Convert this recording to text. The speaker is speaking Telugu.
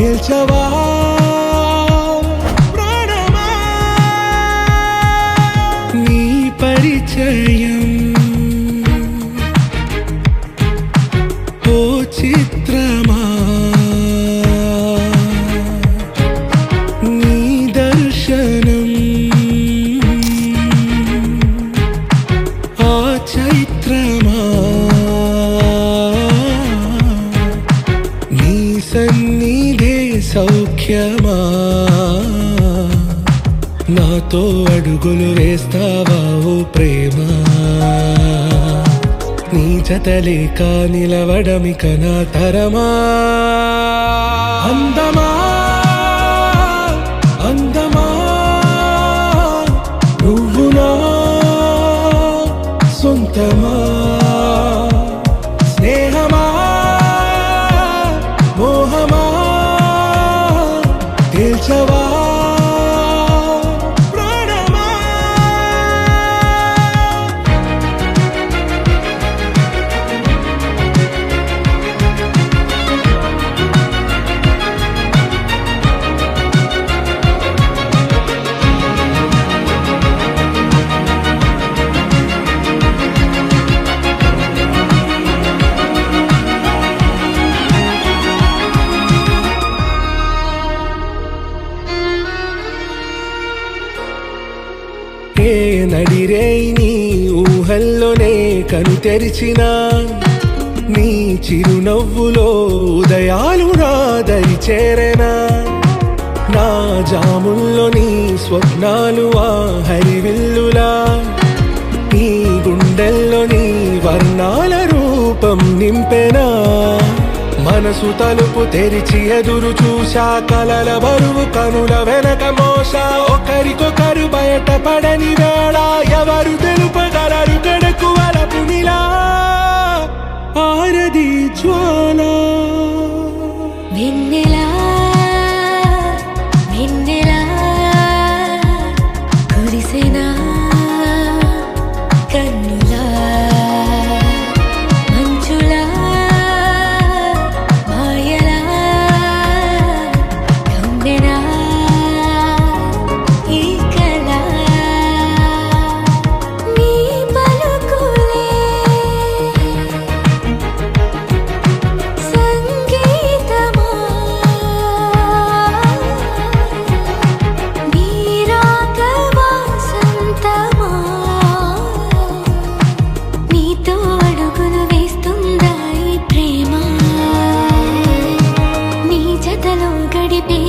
తేల్చవా ప్రాణమా నీ పరిచయం ఓ చిత్రమా నీ దర్శనం ఆ చైత్రమా నీ సన్నిధే సౌఖ్యమా నాతో అడుగులు వేస్తావా ఓ ప్రేమ నీ జతలేక నిలవడమిక నా తరమా అందమా అందమా నువ్వు నా సొంతమా స్నేహమా మోహమా తేల్చవా ప్రాణమా ఏ నడిరే నీ ఊహల్లోనే కను తెరిచిన నీ చిరునవ్వులో ఉదయాలు నా దరి చేరెనా నా జాముల్లో నీ స్వప్నాలు ఆ హరివిల్లులా నీ గుండెల్లో నీ వర్ణాల రూపం నింపెనా మనసు తలుపు తెరిచి ఎదురు చూశా కలల బరువు కనుల వెనక మోసా ఒకరికొకరు బయటపడని వేళ ఎవరు తెలుపగలరు గడకు వలపునిలా ఆరది జ్వాల వెన్నెలా వెన్నెలా కురిసెనా కన్నులా మంచులా మాయలా కమ్మెనా ఈ కళ నీ పలుకులే సంగీతమా నీ రాగవా సంతమా నీతో అడుగులు వేస్తుందా ఈ ప్రేమ నీ జతలో గడిపే